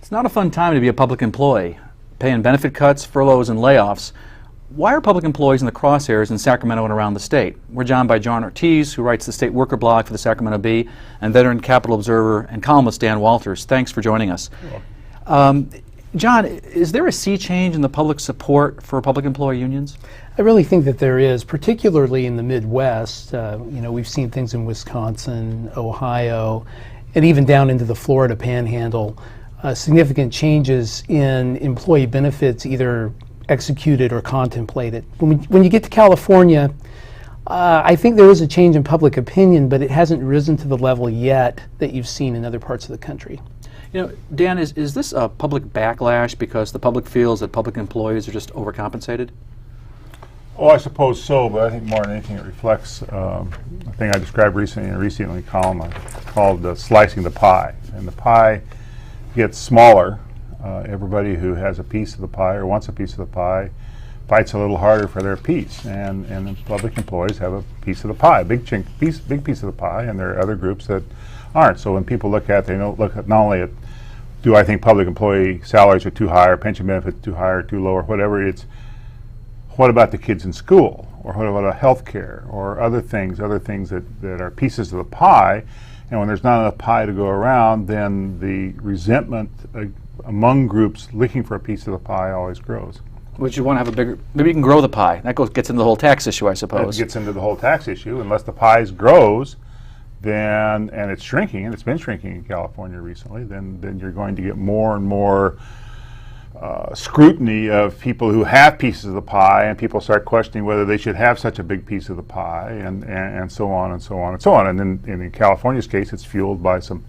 It's not a fun time to be a public employee, paying benefit cuts, furloughs, and layoffs. Why are public employees in the crosshairs in Sacramento and around the state? We're joined by Jon Ortiz, who writes the state worker blog for the Sacramento Bee, and veteran Capitol Observer and columnist Dan Walters. Thanks for joining us. Jon, is there a sea change in the public support for public employee unions? I really think that there is, particularly in the Midwest. We've seen things in Wisconsin, Ohio, and even down into the Florida Panhandle. Significant changes in employee benefits, either executed or contemplated. When you get to California, I think there is a change in public opinion, but it hasn't risen to the level yet that you've seen in other parts of the country. You know, Dan, is this a public backlash because the public feels that public employees are just overcompensated? Oh, I suppose so, but I think more than anything it reflects a thing I described recently in a recently column called slicing the pie. And the pie gets smaller. Everybody who has a piece of the pie or wants a piece of the pie fights a little harder for their piece. And the public employees have a piece of the pie, big piece of the pie, and there are other groups that aren't. So when people look at, they don't look at not only at, do I think public employee salaries are too high or pension benefits too high or too low or whatever, it's what about the kids in school, or what about health care, or other things that are pieces of the pie. And when there's not enough pie to go around, then the resentment among groups looking for a piece of the pie always grows. Which you want to have a bigger, maybe you can grow the pie. That gets into the whole tax issue, I suppose. That gets into the whole tax issue. Unless the pie grows, then, and it's shrinking, and it's been shrinking in California recently, then you're going to get more and more scrutiny of people who have pieces of the pie, and people start questioning whether they should have such a big piece of the pie, and so on and so on and so on. And then in California's case, it's fueled by some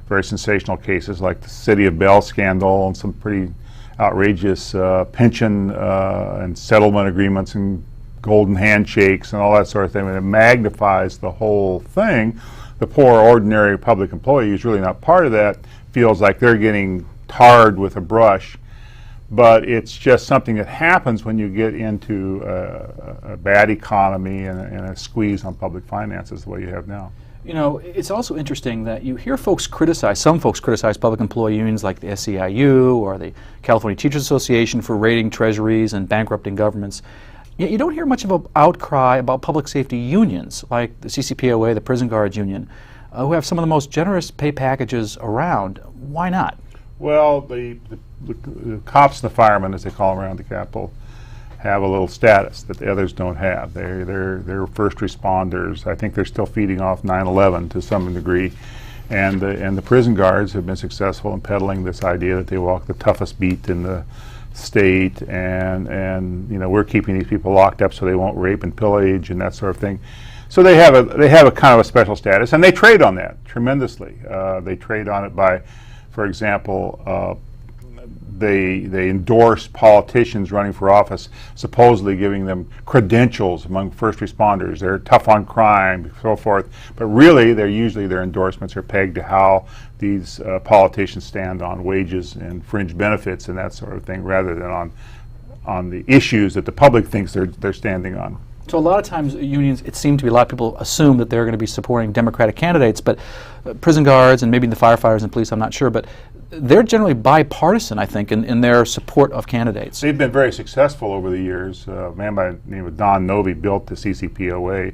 very sensational cases like the City of Bell scandal and some pretty outrageous pension and settlement agreements and golden handshakes and all that sort of thing. And it magnifies the whole thing. The poor, ordinary public employee who's really not part of that feels like they're getting tarred with a brush. But it's just something that happens when you get into a bad economy and a squeeze on public finances the way you have now. You know, it's also interesting that you hear some folks criticize public employee unions like the SEIU or the California Teachers Association for raiding treasuries and bankrupting governments. Yet you don't hear much of an outcry about public safety unions like the CCPOA, the Prison Guards Union, who have some of the most generous pay packages around. Why not? Well, the cops and the firemen, as they call them around the Capitol, have a little status that the others don't have. They're first responders. I think they're still feeding off 9/11 to some degree, and the prison guards have been successful in peddling this idea that they walk the toughest beat in the state, and we're keeping these people locked up so they won't rape and pillage and that sort of thing. So they have a kind of a special status, and they trade on that tremendously. They trade on it by, for example, they endorse politicians running for office, supposedly giving them credentials among first responders. They're tough on crime, so forth. But really, their endorsements are pegged to how these politicians stand on wages and fringe benefits and that sort of thing, rather than on the issues that the public thinks they're standing on. So a lot of times unions, it seems to be a lot of people assume that they're going to be supporting Democratic candidates, but prison guards and maybe the firefighters and police, I'm not sure, but they're generally bipartisan, I think, in their support of candidates. They've been very successful over the years. A man by the name of Don Novi built the CCPOA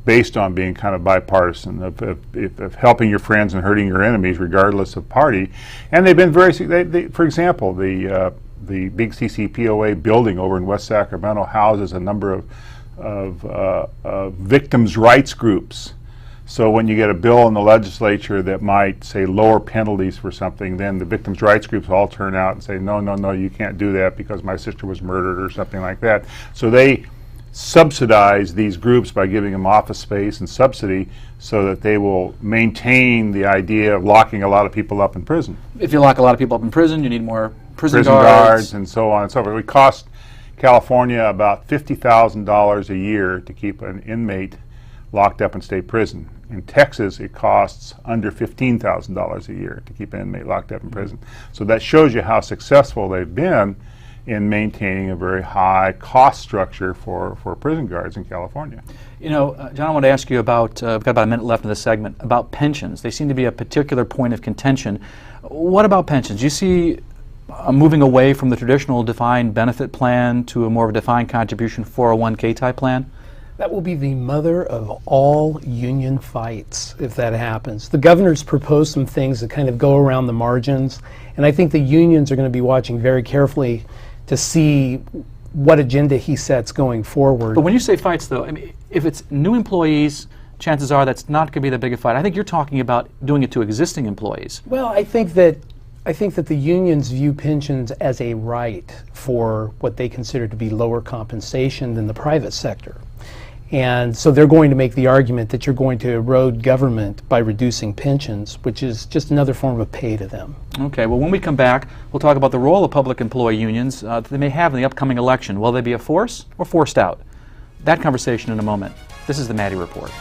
based on being kind of bipartisan, of helping your friends and hurting your enemies regardless of party. And they've been for example, the big CCPOA building over in West Sacramento houses a number of victims' rights groups. So when you get a bill in the legislature that might say lower penalties for something, then the victims' rights groups all turn out and say, no, you can't do that because my sister was murdered or something like that. So they subsidize these groups by giving them office space and subsidy so that they will maintain the idea of locking a lot of people up in prison. If you lock a lot of people up in prison, you need more prison guards and so on and so forth. It would cost California about $50,000 a year to keep an inmate locked up in state prison. In Texas, it costs under $15,000 a year to keep an inmate locked up in prison. So that shows you how successful they've been in maintaining a very high cost structure for prison guards in California. You know, John, I want to ask you about, we've got about a minute left in this segment, about pensions. They seem to be a particular point of contention. What about pensions? Do you see moving away from the traditional defined benefit plan to a more of a defined contribution 401k type plan? That will be the mother of all union fights if that happens. The governor's proposed some things that kind of go around the margins, and I think the unions are going to be watching very carefully to see what agenda he sets going forward. But when you say fights, though, I mean, if it's new employees, chances are that's not going to be the biggest fight. I think you're talking about doing it to existing employees. Well, I think that the unions view pensions as a right for what they consider to be lower compensation than the private sector. And so they're going to make the argument that you're going to erode government by reducing pensions, which is just another form of pay to them. Okay, well, when we come back, we'll talk about the role of public employee unions that they may have in the upcoming election. Will they be a force or forced out? That conversation in a moment. This is the Maddy Report.